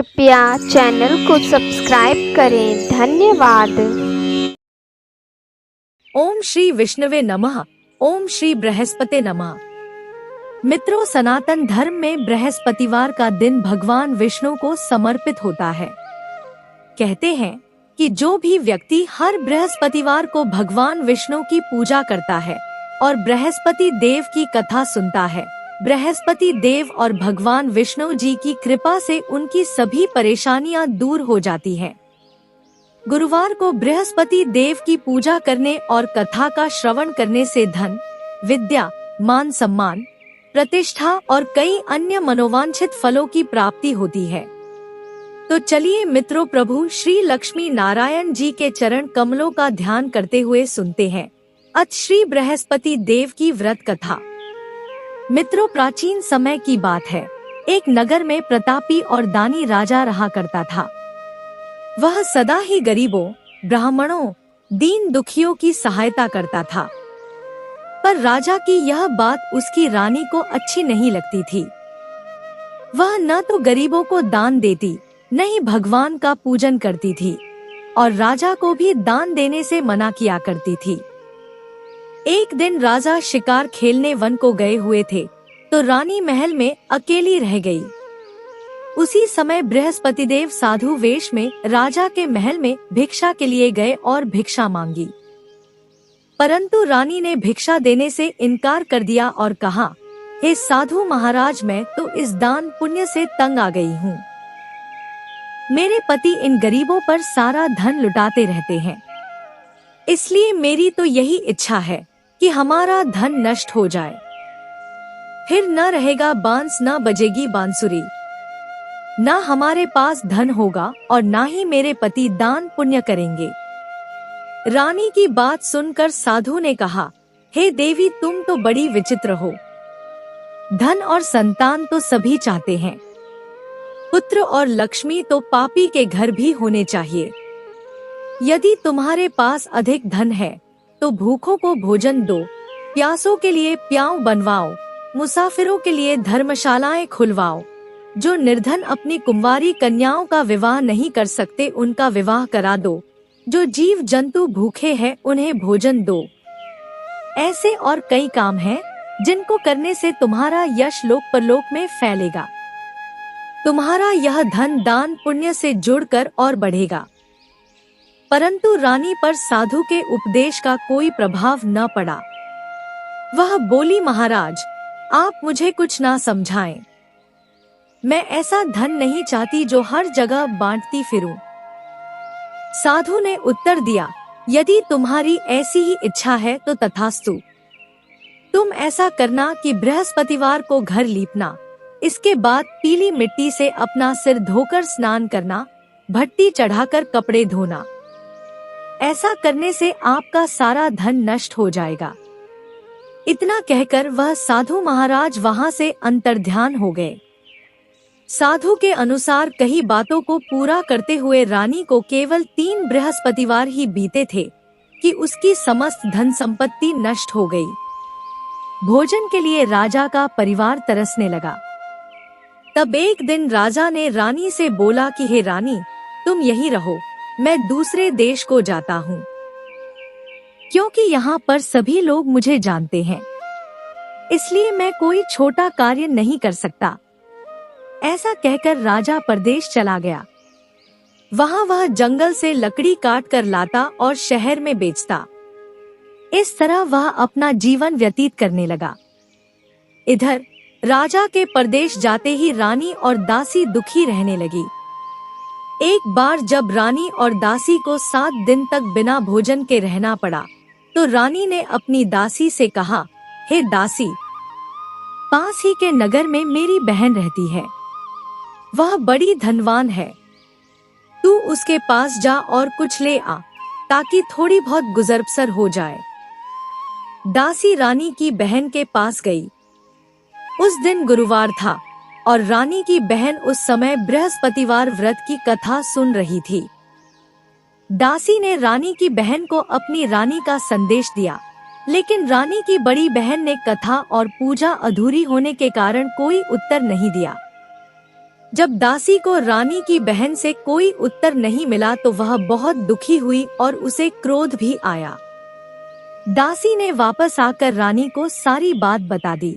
कृपया चैनल को सब्सक्राइब करें। धन्यवाद। ओम श्री विष्णुवे नमः। ओम श्री बृहस्पते नमः। मित्रों, सनातन धर्म में बृहस्पतिवार का दिन भगवान विष्णु को समर्पित होता है। कहते हैं कि जो भी व्यक्ति हर बृहस्पतिवार को भगवान विष्णु की पूजा करता है और बृहस्पति देव की कथा सुनता है, बृहस्पति देव और भगवान विष्णु जी की कृपा से उनकी सभी परेशानियां दूर हो जाती हैं। गुरुवार को बृहस्पति देव की पूजा करने और कथा का श्रवण करने से धन, विद्या, मान सम्मान, प्रतिष्ठा और कई अन्य मनोवांछित फलों की प्राप्ति होती है। तो चलिए मित्रों, प्रभु श्री लक्ष्मी नारायण जी के चरण कमलों का ध्यान करते हुए सुनते हैं आज श्री बृहस्पति देव की व्रत कथा। मित्रों, प्राचीन समय की बात है। एक नगर में प्रतापी और दानी राजा रहा करता था। वह सदा ही गरीबों, ब्राह्मणों, दीन दुखियों की सहायता करता था। पर राजा की यह बात उसकी रानी को अच्छी नहीं लगती थी। वह न तो गरीबों को दान देती, न ही भगवान का पूजन करती थी और राजा को भी दान देने से मना किया करती थी। एक दिन राजा शिकार खेलने वन को गए हुए थे तो रानी महल में अकेली रह गई। उसी समय बृहस्पति देव साधु वेश में राजा के महल में भिक्षा के लिए गए और भिक्षा मांगी। परंतु रानी ने भिक्षा देने से इनकार कर दिया और कहा, हे साधु महाराज, मैं तो इस दान पुण्य से तंग आ गई हूँ। मेरे पति इन गरीबों पर सारा धन लुटाते रहते हैं, इसलिए मेरी तो यही इच्छा है कि हमारा धन नष्ट हो जाए। फिर न रहेगा बांस, न बजेगी बांसुरी, न हमारे पास धन होगा और न ही मेरे पति दान पुण्य करेंगे। रानी की बात सुनकर साधु ने कहा, हे देवी, तुम तो बड़ी विचित्र हो। धन और संतान तो सभी चाहते हैं, पुत्र और लक्ष्मी तो पापी के घर भी होने चाहिए। यदि तुम्हारे पास अधिक धन है तो भूखों को भोजन दो, प्यासों के लिए प्याऊ बनवाओ, मुसाफिरों के लिए धर्मशालाएं खुलवाओ। जो निर्धन अपनी कुंवारी कन्याओं का विवाह नहीं कर सकते, उनका विवाह करा दो। जो जीव जंतु भूखे हैं, उन्हें भोजन दो। ऐसे और कई काम हैं जिनको करने से तुम्हारा यश लोक परलोक में फैलेगा। तुम्हारा यह धन दान पुण्य से जुड़कर और बढ़ेगा। परंतु रानी पर साधु के उपदेश का कोई प्रभाव न पड़ा। वह बोली, महाराज, आप मुझे कुछ ना समझाएं। मैं ऐसा धन नहीं चाहती जो हर जगह बांटती फिरूं। साधु ने उत्तर दिया, यदि तुम्हारी ऐसी ही इच्छा है तो तथास्तु। तुम ऐसा करना कि बृहस्पतिवार को घर लीपना, इसके बाद पीली मिट्टी से अपना सिर धोकर स्नान करना, भट्टी चढ़ाकर कपड़े धोना। ऐसा करने से आपका सारा धन नष्ट हो जाएगा। इतना कहकर वह साधु महाराज वहां से अंतर्ध्यान हो गए। साधु के अनुसार कई बातों को पूरा करते हुए रानी को केवल 3 बृहस्पतिवार ही बीते थे कि उसकी समस्त धन संपत्ति नष्ट हो गई। भोजन के लिए राजा का परिवार तरसने लगा। तब एक दिन राजा ने रानी से बोला कि हे रानी, तुम यहीं रहो, मैं दूसरे देश को जाता हूँ, क्योंकि यहाँ पर सभी लोग मुझे जानते हैं, इसलिए मैं कोई छोटा कार्य नहीं कर सकता। ऐसा कहकर राजा परदेश चला गया। वहाँ वह जंगल से लकड़ी काट कर लाता और शहर में बेचता। इस तरह वह अपना जीवन व्यतीत करने लगा। इधर राजा के परदेश जाते ही रानी और दासी दुखी रहने लगी। एक बार जब रानी और दासी को 7 दिन तक बिना भोजन के रहना पड़ा तो रानी ने अपनी दासी से कहा, हे दासी, पास ही के नगर में मेरी बहन रहती है। वह बड़ी धनवान है। तू उसके पास जा और कुछ ले आ, ताकि थोड़ी बहुत गुजर बसर हो जाए। दासी रानी की बहन के पास गई। उस दिन गुरुवार था और रानी की बहन उस समय बृहस्पतिवार व्रत की कथा सुन रही थी। दासी ने रानी की बहन को अपनी रानी का संदेश दिया, लेकिन रानी की बड़ी बहन ने कथा और पूजा अधूरी होने के कारण कोई उत्तर नहीं दिया। जब दासी को रानी की बहन से कोई उत्तर नहीं मिला तो वह बहुत दुखी हुई और उसे क्रोध भी आया। दासी ने वापस आकर रानी को सारी बात बता दी।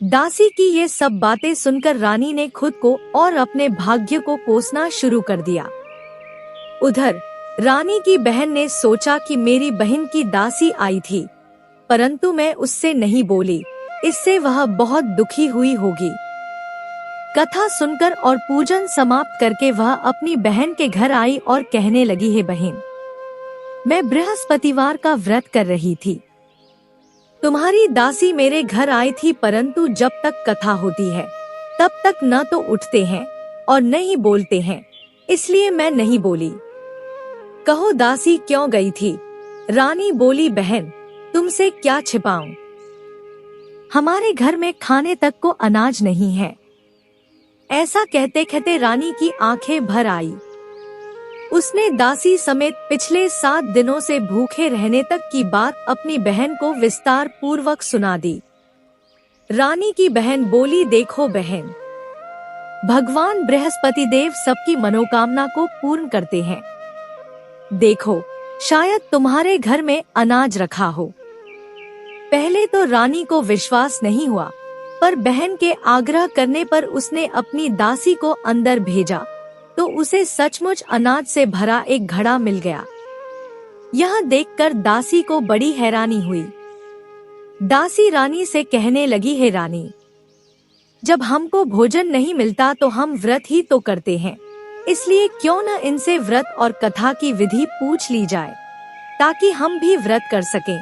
दासी की ये सब बातें सुनकर रानी ने खुद को और अपने भाग्य को कोसना शुरू कर दिया। उधर रानी की बहन ने सोचा कि मेरी बहन की दासी आई थी, परंतु मैं उससे नहीं बोली, इससे वह बहुत दुखी हुई होगी। कथा सुनकर और पूजन समाप्त करके वह अपनी बहन के घर आई और कहने लगी, हे बहन, मैं बृहस्पतिवार का व्रत कर रही थी। तुम्हारी दासी मेरे घर आई थी, परंतु जब तक कथा होती है तब तक न तो उठते हैं और न ही बोलते हैं, इसलिए मैं नहीं बोली। कहो दासी क्यों गई थी? रानी बोली, बहन तुमसे क्या छिपाऊं, हमारे घर में खाने तक को अनाज नहीं है। ऐसा कहते कहते रानी की आंखें भर आई। उसने दासी समेत पिछले 7 दिनों से भूखे रहने तक की बात अपनी बहन को विस्तार पूर्वक सुना दी। रानी की बहन बोली, देखो बहन, भगवान बृहस्पति देव सबकी मनोकामना को पूर्ण करते हैं। देखो, शायद तुम्हारे घर में अनाज रखा हो। पहले तो रानी को विश्वास नहीं हुआ, पर बहन के आग्रह करने पर उसने अपनी दासी को अंदर भेजा तो उसे सचमुच अनाज से भरा एक घड़ा मिल गया। यह देखकर दासी को बड़ी हैरानी हुई। दासी रानी से कहने लगी, हे रानी, जब हमको भोजन नहीं मिलता तो हम व्रत ही तो करते हैं, इसलिए क्यों न इनसे व्रत और कथा की विधि पूछ ली जाए ताकि हम भी व्रत कर सकें।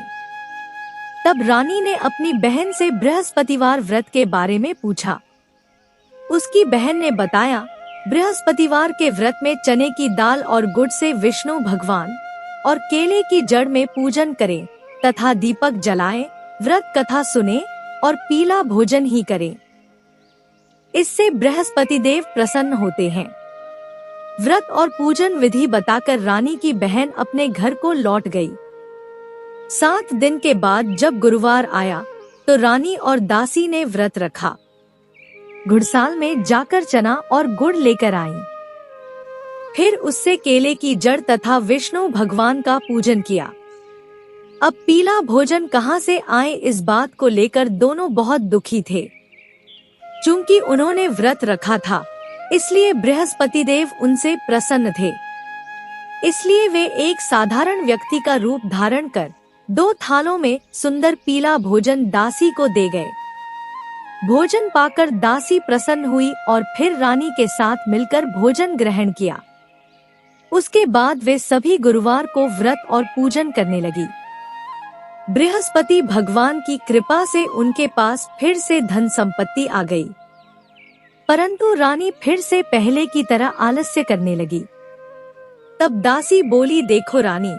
तब रानी ने अपनी बहन से बृहस्पतिवार व्रत के बारे में पूछा। उसकी बहन ने बताया, बृहस्पतिवार के व्रत में चने की दाल और गुड़ से विष्णु भगवान और केले की जड़ में पूजन करें तथा दीपक जलाएं, व्रत कथा सुने और पीला भोजन ही करें। इससे बृहस्पति देव प्रसन्न होते हैं। व्रत और पूजन विधि बताकर रानी की बहन अपने घर को लौट गई। 7 दिन के बाद जब गुरुवार आया तो रानी और दासी ने व्रत रखा। घुड़साल में जाकर चना और गुड़ लेकर आईं। फिर उससे केले की जड़ तथा विष्णु भगवान का पूजन किया। अब पीला भोजन कहाँ से आए, इस बात को लेकर दोनों बहुत दुखी थे। चूंकि उन्होंने व्रत रखा था, इसलिए बृहस्पति देव उनसे प्रसन्न थे। इसलिए वे एक साधारण व्यक्ति का रूप धारण कर 2 थालों में सुंदर पीला भोजन दासी को दे गए। भोजन पाकर दासी प्रसन्न हुई और फिर रानी के साथ मिलकर भोजन ग्रहण किया। उसके बाद वे सभी गुरुवार को व्रत और पूजन करने लगी। बृहस्पति भगवान की कृपा से उनके पास फिर से धन संपत्ति आ गई, परंतु रानी फिर से पहले की तरह आलस्य करने लगी। तब दासी बोली, देखो रानी,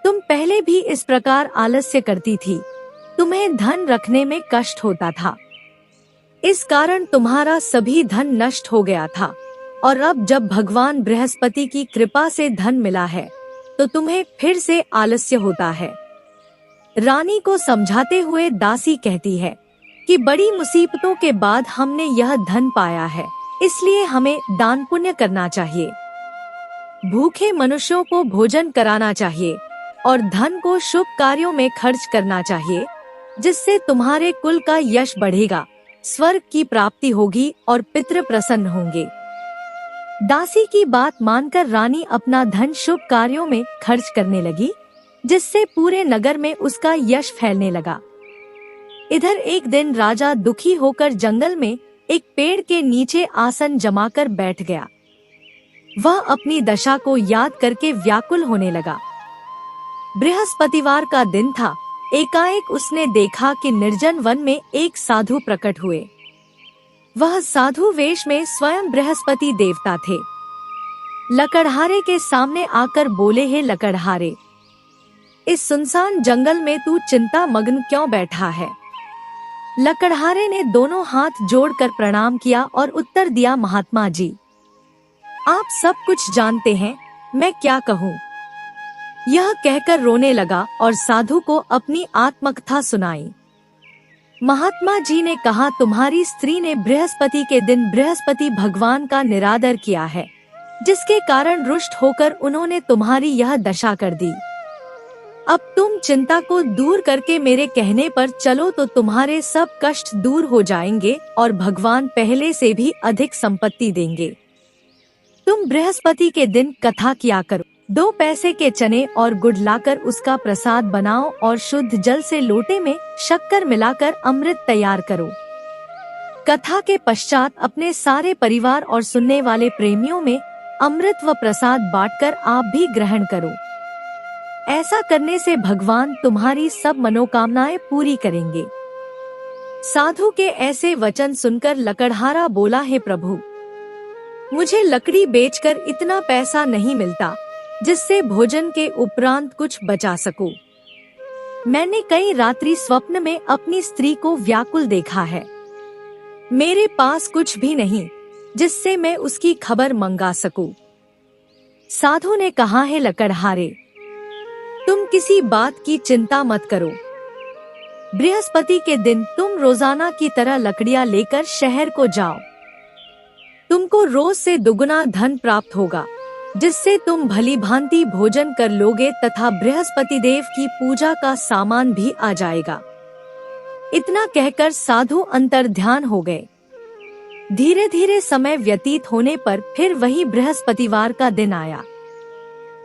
तुम पहले भी इस प्रकार आलस्य करती थी, तुम्हें धन रखने में कष्ट होता था, इस कारण तुम्हारा सभी धन नष्ट हो गया था, और अब जब भगवान बृहस्पति की कृपा से धन मिला है तो तुम्हें फिर से आलस्य होता है। रानी को समझाते हुए दासी कहती है कि बड़ी मुसीबतों के बाद हमने यह धन पाया है, इसलिए हमें दान पुण्य करना चाहिए, भूखे मनुष्यों को भोजन कराना चाहिए और धन को शुभ कार्यों में खर्च करना चाहिए, जिससे तुम्हारे कुल का यश बढ़ेगा, स्वर्ग की प्राप्ति होगी और पितृ प्रसन्न होंगे। दासी की बात मानकर रानी अपना धन शुभ कार्यों में खर्च करने लगी, जिससे पूरे नगर में उसका यश फैलने लगा। इधर एक दिन राजा दुखी होकर जंगल में एक पेड़ के नीचे आसन जमाकर बैठ गया। वह अपनी दशा को याद करके व्याकुल होने लगा। बृहस्पतिवार का दिन था। एकाएक उसने देखा कि निर्जन वन में एक साधु प्रकट हुए। वह साधु वेश में स्वयं बृहस्पति देवता थे। लकड़हारे के सामने आकर बोले, हे लकड़हारे, इस सुनसान जंगल में तू चिंता मग्न क्यों बैठा है? लकड़हारे ने दोनों हाथ जोड़कर प्रणाम किया और उत्तर दिया, महात्मा जी, आप सब कुछ जानते हैं, मैं क्या कहूँ। यह कहकर रोने लगा और साधु को अपनी आत्मकथा सुनाई। महात्मा जी ने कहा, तुम्हारी स्त्री ने बृहस्पति के दिन बृहस्पति भगवान का निरादर किया है, जिसके कारण रुष्ट होकर उन्होंने तुम्हारी यह दशा कर दी। अब तुम चिंता को दूर करके मेरे कहने पर चलो तो तुम्हारे सब कष्ट दूर हो जाएंगे और भगवान पहले से भी अधिक संपत्ति देंगे। तुम बृहस्पति के दिन कथा किया करो। 2 पैसे के चने और गुड़ लाकर उसका प्रसाद बनाओ और शुद्ध जल से लोटे में शक्कर मिलाकर अमृत तैयार करो। कथा के पश्चात अपने सारे परिवार और सुनने वाले प्रेमियों में अमृत व प्रसाद बांटकर आप भी ग्रहण करो। ऐसा करने से भगवान तुम्हारी सब मनोकामनाएं पूरी करेंगे। साधु के ऐसे वचन सुनकर लकड़हारा बोला, हे प्रभु, मुझे लकड़ी बेचकर इतना पैसा नहीं मिलता जिससे भोजन के उपरांत कुछ बचा सकूं। मैंने कई रात्रि स्वप्न में अपनी स्त्री को व्याकुल देखा है। मेरे पास कुछ भी नहीं जिससे मैं उसकी खबर मंगा सकूं। साधु ने कहा, है लकड़हारे, तुम किसी बात की चिंता मत करो। बृहस्पति के दिन तुम रोजाना की तरह लकड़ियां लेकर शहर को जाओ। तुमको रोज से दुगुना धन प्राप्त होगा, जिससे तुम भली भांति भोजन कर लोगे तथा बृहस्पति देव की पूजा का सामान भी आ जाएगा। इतना कहकर साधु अंतर्ध्यान हो गए। धीरे धीरे समय व्यतीत होने पर फिर वही बृहस्पतिवार का दिन आया।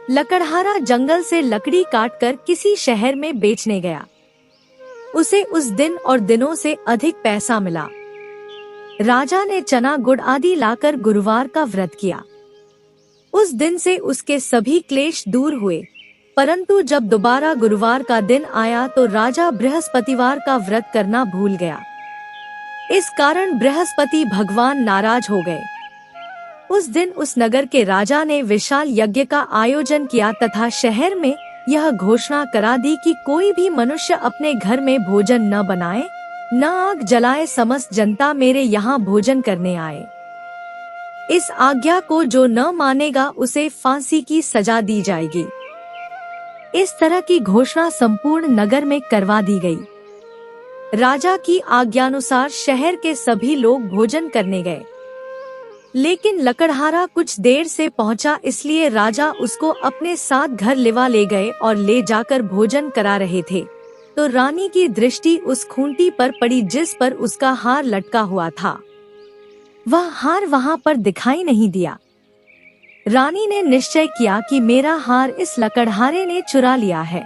लकड़हारा जंगल से लकड़ी काटकर किसी शहर में बेचने गया। उसे उस दिन और दिनों से अधिक पैसा मिला। राजा ने चना गुड़ आदि लाकर गुरुवार का व्रत किया। उस दिन से उसके सभी क्लेश दूर हुए, परंतु जब दोबारा गुरुवार का दिन आया तो राजा बृहस्पतिवार का व्रत करना भूल गया। इस कारण बृहस्पति भगवान नाराज हो गए। उस दिन उस नगर के राजा ने विशाल यज्ञ का आयोजन किया तथा शहर में यह घोषणा करा दी कि कोई भी मनुष्य अपने घर में भोजन न बनाए, न आग जलाए, समस्त जनता मेरे यहाँ भोजन करने आए। इस आज्ञा को जो न मानेगा उसे फांसी की सजा दी जाएगी। इस तरह की घोषणा संपूर्ण नगर में करवा दी गई। राजा की आज्ञानुसार शहर के सभी लोग भोजन करने गए, लेकिन लकड़हारा कुछ देर से पहुंचा, इसलिए राजा उसको अपने साथ घर लिवा ले गए और ले जाकर भोजन करा रहे थे तो रानी की दृष्टि उस खूंटी पर पड़ी जिस पर उसका हार लटका हुआ था। वह हार वहां पर दिखाई नहीं दिया। रानी ने निश्चय किया कि मेरा हार इस लकड़हारे ने चुरा लिया है।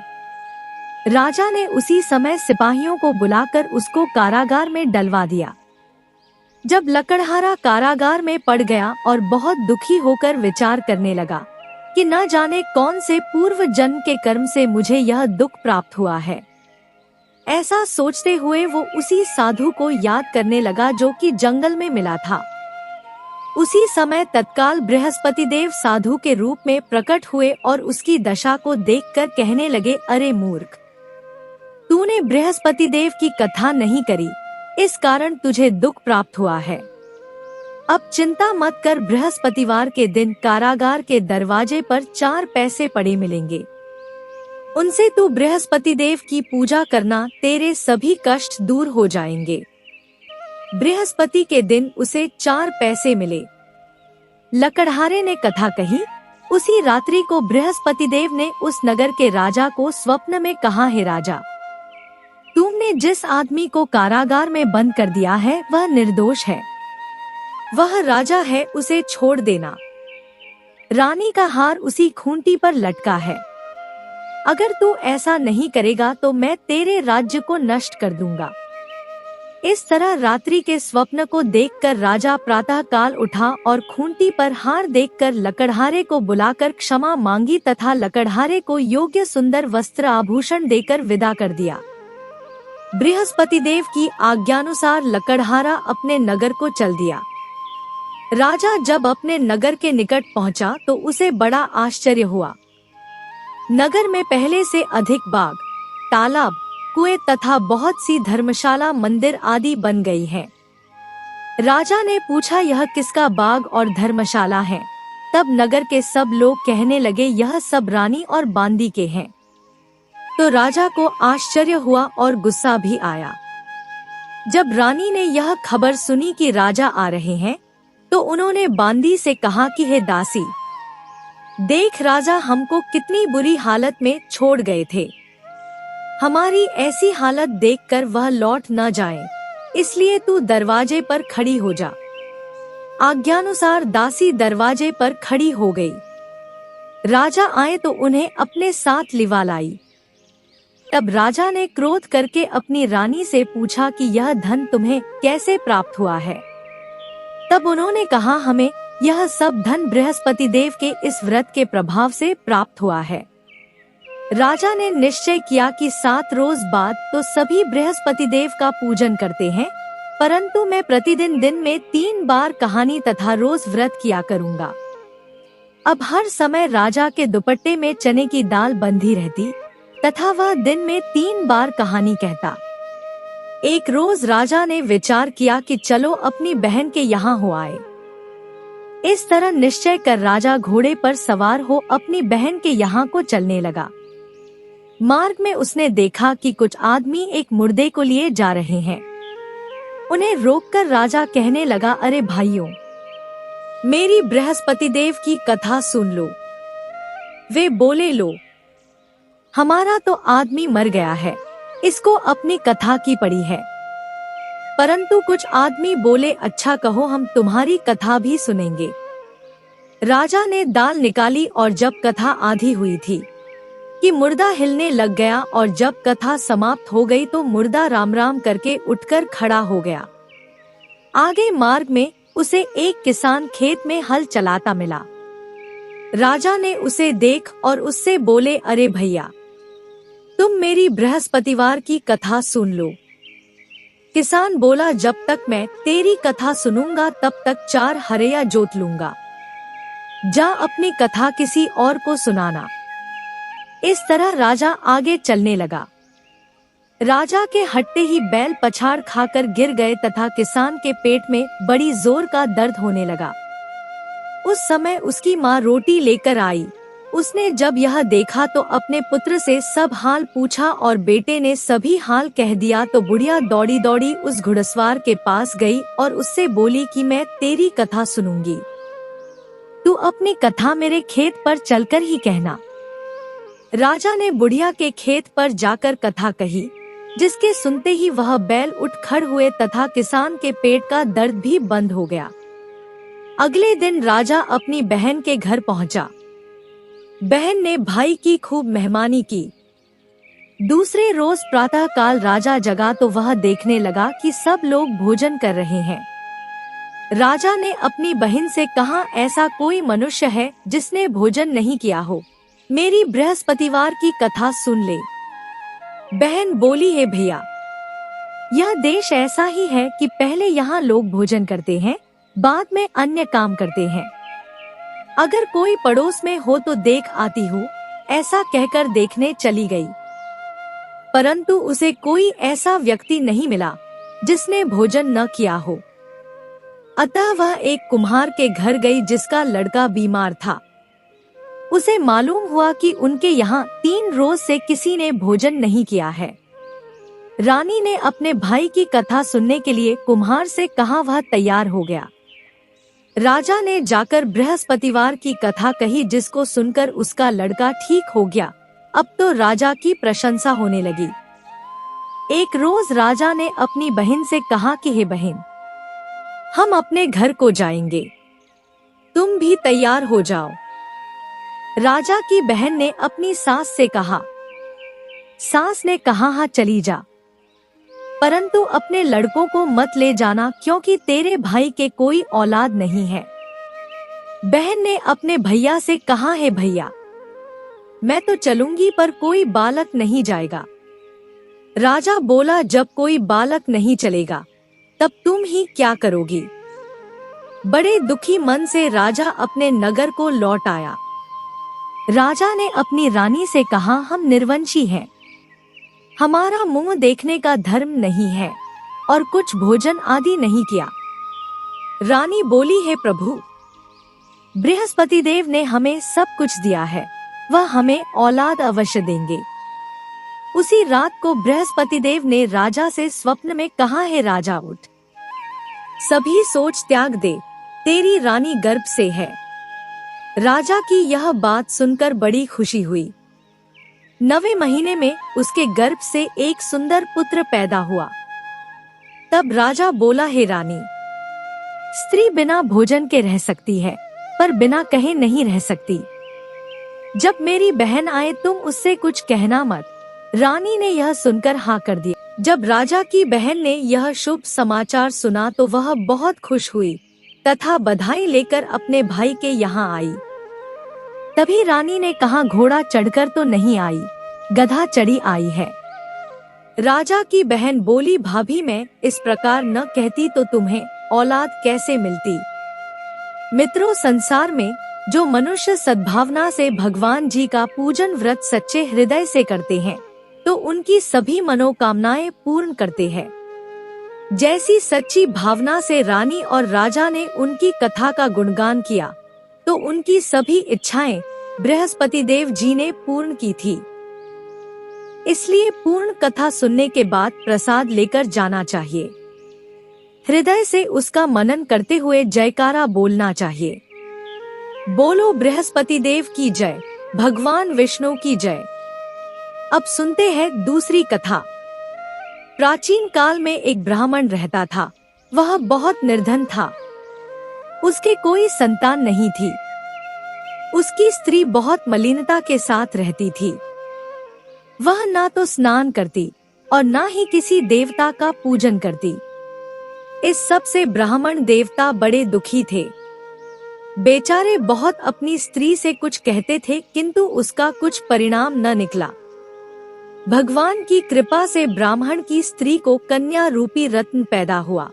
राजा ने उसी समय सिपाहियों को बुलाकर उसको कारागार में डलवा दिया। जब लकड़हारा कारागार में पड़ गया और बहुत दुखी होकर विचार करने लगा कि न जाने कौन से पूर्व जन्म के कर्म से मुझे यह दुख प्राप्त हुआ है। ऐसा सोचते हुए वो उसी साधु को याद करने लगा जो कि जंगल में मिला था। उसी समय तत्काल बृहस्पति देव साधु के रूप में प्रकट हुए और उसकी दशा को देखकर कहने लगे, अरे मूर्ख, तूने बृहस्पति देव की कथा नहीं करी, इस कारण तुझे दुख प्राप्त हुआ है। अब चिंता मत कर, बृहस्पतिवार के दिन कारागार के दरवाजे पर 4 पैसे पड़े मिलेंगे। उनसे तू बृहस्पति देव की पूजा करना, तेरे सभी कष्ट दूर हो जाएंगे। बृहस्पति के दिन उसे 4 पैसे मिले। लकड़हारे ने कथा कही। उसी रात्रि को बृहस्पति देव ने उस नगर के राजा को स्वप्न में कहा, हे राजा, तुमने जिस आदमी को कारागार में बंद कर दिया है वह निर्दोष है। वह राजा है, उसे छोड़ देना। रानी का हार उसी खूंटी पर लटका है। अगर तू ऐसा नहीं करेगा तो मैं तेरे राज्य को नष्ट कर दूंगा। इस तरह रात्रि के स्वप्न को देखकर राजा प्रातः काल उठा और खूंटी पर हार देखकर लकड़हारे को बुलाकर क्षमा मांगी तथा लकड़हारे को योग्य सुंदर वस्त्र आभूषण देकर विदा कर दिया। बृहस्पति देव की आज्ञानुसार लकड़हारा अपने नगर को चल दिया। राजा जब अपने नगर के निकट पहुंचा तो उसे बड़ा आश्चर्य हुआ। नगर में पहले से अधिक बाग, तालाब, कुएं तथा बहुत सी धर्मशाला, मंदिर आदि बन गई हैं। राजा ने पूछा, यह किसका बाग और धर्मशाला है? तब नगर के सब लोग कहने लगे, यह सब रानी और बांदी के हैं। तो राजा को आश्चर्य हुआ और गुस्सा भी आया। जब रानी ने यह खबर सुनी कि राजा आ रहे हैं, तो उन्होंने बांदी से कहा कि हे दासी, देख राजा हमको कितनी बुरी हालत में छोड़ गए थे। हमारी ऐसी हालत देखकर वह लौट न जाए, इसलिए तू दरवाजे पर खड़ी हो जा। आज्ञानुसार दासी दरवाजे पर खड़ी हो गई। राजा आए तो उन्हें अपने साथ लिवा लाई। तब राजा ने क्रोध करके अपनी रानी से पूछा कि यह धन तुम्हें कैसे प्राप्त हुआ है। तब उन्होंने कहा, हमें यह सब धन बृहस्पति देव के इस व्रत के प्रभाव से प्राप्त हुआ है। राजा ने निश्चय किया कि 7 रोज बाद तो सभी बृहस्पति देव का पूजन करते हैं, परंतु मैं प्रतिदिन दिन में 3 बार कहानी तथा रोज व्रत किया करूँगा। अब हर समय राजा के दुपट्टे में चने की दाल बंधी रहती तथा वह दिन में 3 बार कहानी कहता। एक रोज राजा ने विचार किया कि चलो अपनी बहन के यहाँ हो आए। इस तरह निश्चय कर राजा घोड़े पर सवार हो अपनी बहन के यहाँ को चलने लगा। मार्ग में उसने देखा कि कुछ आदमी एक मुर्दे को लिए जा रहे हैं। उन्हें रोककर राजा कहने लगा, अरे भाइयों, मेरी बृहस्पति देव की कथा सुन लो। वे बोले, लो, हमारा तो आदमी मर गया है, इसको अपनी कथा की पड़ी है। परंतु कुछ आदमी बोले, अच्छा कहो, हम तुम्हारी कथा भी सुनेंगे। राजा ने दाल निकाली और जब कथा आधी हुई थी कि मुर्दा हिलने लग गया, और जब कथा समाप्त हो गई तो मुर्दा राम राम करके उठकर खड़ा हो गया। आगे मार्ग में उसे एक किसान खेत में हल चलाता मिला। राजा ने उसे देख और उससे बोले, अरे भैया, तुम मेरी बृहस्पतिवार की कथा सुन लो। किसान बोला, जब तक मैं तेरी कथा सुनूंगा तब तक 4 हरया जोत लूंगा। जा अपनी कथा किसी और को सुनाना। इस तरह राजा आगे चलने लगा। राजा के हटते ही बैल पछाड़ खाकर गिर गए तथा किसान के पेट में बड़ी जोर का दर्द होने लगा। उस समय उसकी माँ रोटी लेकर आई। उसने जब यह देखा तो अपने पुत्र से सब हाल पूछा और बेटे ने सभी हाल कह दिया। तो बुढ़िया दौड़ी दौड़ी उस घुड़सवार के पास गई और उससे बोली कि मैं तेरी कथा सुनूंगी, तू अपनी कथा मेरे खेत पर चलकर ही कहना। राजा ने बुढ़िया के खेत पर जाकर कथा कही, जिसके सुनते ही वह बैल उठ खड़ हुए तथा किसान के पेट का दर्द भी बंद हो गया। अगले दिन राजा अपनी बहन के घर पहुंचा। बहन ने भाई की खूब मेहमानी की। दूसरे रोज प्रातः काल राजा जगा तो वह देखने लगा कि सब लोग भोजन कर रहे हैं। राजा ने अपनी बहन से कहा, ऐसा कोई मनुष्य है जिसने भोजन नहीं किया हो, मेरी बृहस्पतिवार की कथा सुन ले। बहन बोली, है भैया, यह देश ऐसा ही है कि पहले यहाँ लोग भोजन करते हैं, बाद में अन्य काम करते हैं। अगर कोई पड़ोस में हो तो देख आती हूँ, ऐसा कहकर देखने चली गई, परंतु उसे कोई ऐसा व्यक्ति नहीं मिला जिसने भोजन न किया हो। अतः वह एक कुम्हार के घर गई जिसका लड़का बीमार था। उसे मालूम हुआ कि उनके यहाँ 3 रोज से किसी ने भोजन नहीं किया है। रानी ने अपने भाई की कथा सुनने के लिए कुम्हार से कहा, वह तैयार हो गया। राजा ने जाकर बृहस्पतिवार की कथा कही, जिसको सुनकर उसका लड़का ठीक हो गया। अब तो राजा की प्रशंसा होने लगी। एक रोज राजा ने अपनी बहन से कहा कि हे बहन, हम अपने घर को जाएंगे, तुम भी तैयार हो जाओ। राजा की बहन ने अपनी सास से कहा। सास ने कहा, हाँ चली जा, परंतु अपने लड़कों को मत ले जाना, क्योंकि तेरे भाई के कोई औलाद नहीं है। बहन ने अपने भैया से कहा, है भैया, मैं तो चलूंगी पर कोई बालक नहीं जाएगा। राजा बोला, जब कोई बालक नहीं चलेगा तब तुम ही क्या करोगी। बड़े दुखी मन से राजा अपने नगर को लौट आया। राजा ने अपनी रानी से कहा, हम निर्वंशी हैं, हमारा मुंह देखने का धर्म नहीं है और कुछ भोजन आदि नहीं किया। रानी बोली, हे प्रभु, बृहस्पति देव ने हमें सब कुछ दिया है, वह हमें औलाद अवश्य देंगे। उसी रात को बृहस्पति देव ने राजा से स्वप्न में कहा, है राजा उठ, सभी सोच त्याग दे, तेरी रानी गर्भ से है। राजा की यह बात सुनकर बड़ी खुशी हुई। 9वें महीने में उसके गर्भ से एक सुंदर पुत्र पैदा हुआ। तब राजा बोला, हे रानी, स्त्री बिना भोजन के रह सकती है, पर बिना कहे नहीं रह सकती। जब मेरी बहन आए तुम उससे कुछ कहना मत। रानी ने यह सुनकर हाँ कर दिया। जब राजा की बहन ने यह शुभ समाचार सुना तो वह बहुत खुश हुई तथा बधाई लेकर अपने भाई के यहाँ आई। तभी रानी ने कहा, घोड़ा चढ़कर तो नहीं आई, गधा चढ़ी आई है। राजा की बहन बोली, भाभी मैं इस प्रकार न कहती तो तुम्हें औलाद कैसे मिलती। मित्रों, संसार में जो मनुष्य सद्भावना से भगवान जी का पूजन व्रत सच्चे हृदय से करते हैं तो उनकी सभी मनोकामनाएं पूर्ण करते हैं। जैसी सच्ची भावना से रानी और राजा ने उनकी कथा का गुणगान किया तो उनकी सभी इच्छाएं बृहस्पति देव जी ने पूर्ण की थी। इसलिए पूर्ण कथा सुनने के बाद प्रसाद लेकर जाना चाहिए। हृदय से उसका मनन करते हुए जयकारा बोलना चाहिए। बोलो बृहस्पति देव की जय, भगवान विष्णु की जय। अब सुनते हैं दूसरी कथा। प्राचीन काल में एक ब्राह्मण रहता था। वह बहुत निर्धन था। उसके कोई संतान नहीं थी। उसकी स्त्री बहुत मलिनता के साथ रहती थी। वह ना तो स्नान करती और ना ही किसी देवता का पूजन करती। इस सब से ब्राह्मण देवता बड़े दुखी थे। बेचारे बहुत अपनी स्त्री से कुछ कहते थे किंतु उसका कुछ परिणाम न निकला। भगवान की कृपा से ब्राह्मण की स्त्री को कन्या रूपी रत्न पैदा हुआ।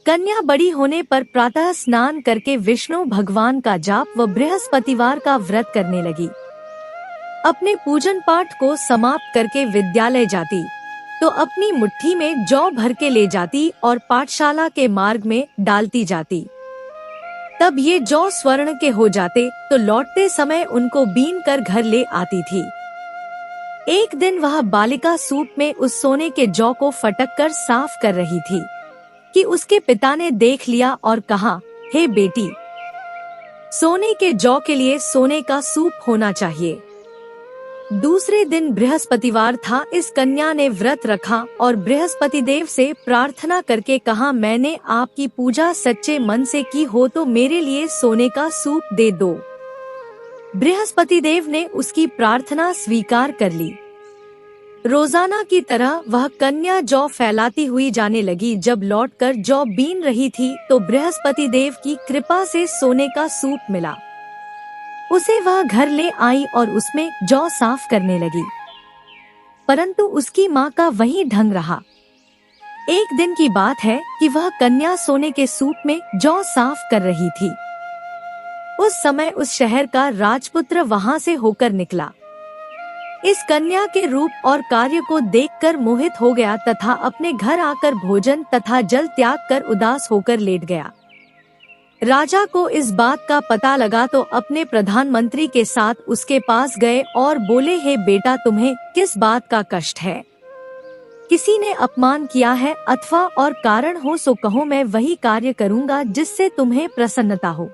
कन्या बड़ी होने पर प्रातः स्नान करके विष्णु भगवान का जाप व बृहस्पतिवार का व्रत करने लगी। अपने पूजन पाठ को समाप्त करके विद्यालय जाती तो अपनी मुट्ठी में जौ भर के ले जाती और पाठशाला के मार्ग में डालती जाती। तब ये जौ स्वर्ण के हो जाते तो लौटते समय उनको बीन कर घर ले आती थी। एक दिन वह बालिका सूप में उस सोने के जौ को फटक कर साफ कर रही थी कि उसके पिता ने देख लिया और कहा, हे बेटी, सोने के जौ के लिए सोने का सूप होना चाहिए। दूसरे दिन बृहस्पतिवार था। इस कन्या ने व्रत रखा और बृहस्पति देव से प्रार्थना करके कहा, मैंने आपकी पूजा सच्चे मन से की हो तो मेरे लिए सोने का सूप दे दो। बृहस्पति देव ने उसकी प्रार्थना स्वीकार कर ली। रोजाना की तरह वह कन्या जौ फैलाती हुई जाने लगी। जब लौटकर जौ बीन रही थी तो बृहस्पति देव की कृपा से सोने का सूप मिला। उसे वह घर ले आई और उसमें जौ साफ करने लगी, परंतु उसकी माँ का वही ढंग रहा। एक दिन की बात है कि वह कन्या सोने के सूप में जौ साफ कर रही थी। उस समय उस शहर का राजपुत्र वहाँ से होकर निकला। इस कन्या के रूप और कार्य को देखकर मोहित हो गया तथा अपने घर आकर भोजन तथा जल त्याग कर उदास होकर लेट गया। राजा को इस बात का पता लगा तो अपने प्रधानमंत्री के साथ उसके पास गए और बोले, हे बेटा, तुम्हें किस बात का कष्ट है? किसी ने अपमान किया है अथवा और कारण हो सो कहो, मैं वही कार्य करूँगा जिससे तुम्हें प्रसन्नता हो।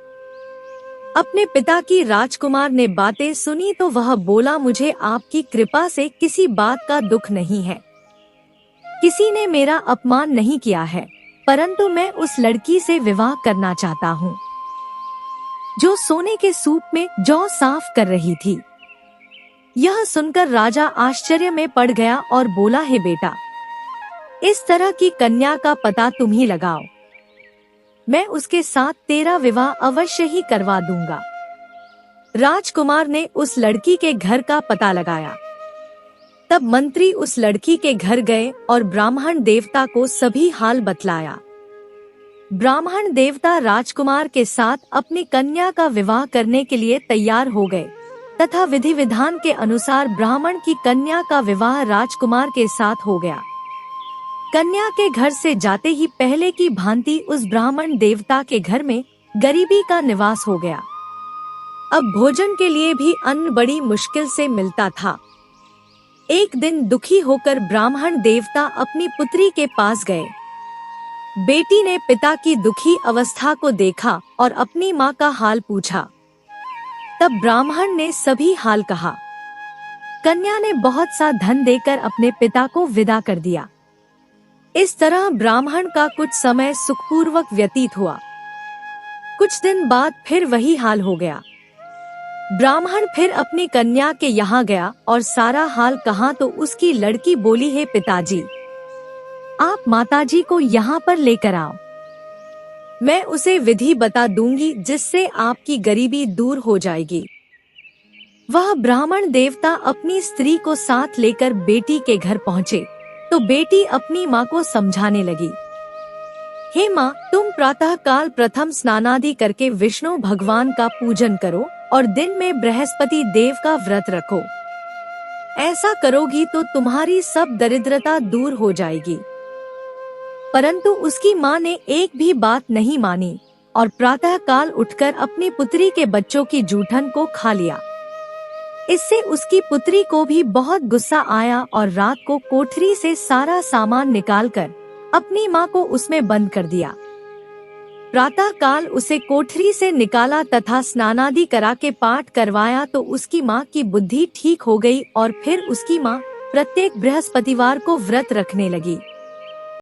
अपने पिता की राजकुमार ने बातें सुनी तो वह बोला, मुझे आपकी कृपा से किसी बात का दुख नहीं है। किसी ने मेरा अपमान नहीं किया है, परंतु मैं उस लड़की से विवाह करना चाहता हूँ जो सोने के सूप में जौ साफ कर रही थी। यह सुनकर राजा आश्चर्य में पड़ गया और बोला, हे बेटा, इस तरह की कन्या का पता तुम ही लगाओ। मैं उसके साथ तेरा विवाह अवश्य ही करवा दूंगा। राजकुमार ने उस लड़की के घर का पता लगाया। तब मंत्री उस लड़की के घर गए और ब्राह्मण देवता को सभी हाल बतलाया। ब्राह्मण देवता राजकुमार के साथ अपनी कन्या का विवाह करने के लिए तैयार हो गए तथा विधि विधान के अनुसार ब्राह्मण की कन्या का विवाह राजकुमार के साथ हो गया। कन्या के घर से जाते ही पहले की भांति उस ब्राह्मण देवता के घर में गरीबी का निवास हो गया। अब भोजन के लिए भी अन्न बड़ी मुश्किल से मिलता था। एक दिन दुखी होकर ब्राह्मण देवता अपनी पुत्री के पास गए। बेटी ने पिता की दुखी अवस्था को देखा और अपनी माँ का हाल पूछा। तब ब्राह्मण ने सभी हाल कहा। कन्या ने बहुत सा धन देकर अपने पिता को विदा कर दिया। इस तरह ब्राह्मण का कुछ समय सुखपूर्वक व्यतीत हुआ। कुछ दिन बाद फिर वही हाल हो गया। ब्राह्मण फिर अपनी कन्या के यहाँ गया और सारा हाल कहा तो उसकी लड़की बोली, हे पिताजी, आप माताजी को यहाँ पर लेकर आओ। मैं उसे विधि बता दूंगी जिससे आपकी गरीबी दूर हो जाएगी। वह ब्राह्मण देवता अपनी स्त्री को साथ लेकर बेटी के घर पहुँचे तो बेटी अपनी माँ को समझाने लगी, हे माँ, तुम प्रातः काल प्रथम स्नानादि करके विष्णु भगवान का पूजन करो और दिन में बृहस्पति देव का व्रत रखो। ऐसा करोगी तो तुम्हारी सब दरिद्रता दूर हो जाएगी। परंतु उसकी माँ ने एक भी बात नहीं मानी और प्रातः काल उठकर अपनी पुत्री के बच्चों की जूठन को खा लिया। इससे उसकी पुत्री को भी बहुत गुस्सा आया और रात को कोठरी से सारा सामान निकालकर अपनी माँ को उसमें बंद कर दिया। प्रातः काल उसे कोठरी से निकाला तथा स्नानादि करा के पाठ करवाया तो उसकी माँ की बुद्धि ठीक हो गई और फिर उसकी माँ प्रत्येक बृहस्पतिवार को व्रत रखने लगी।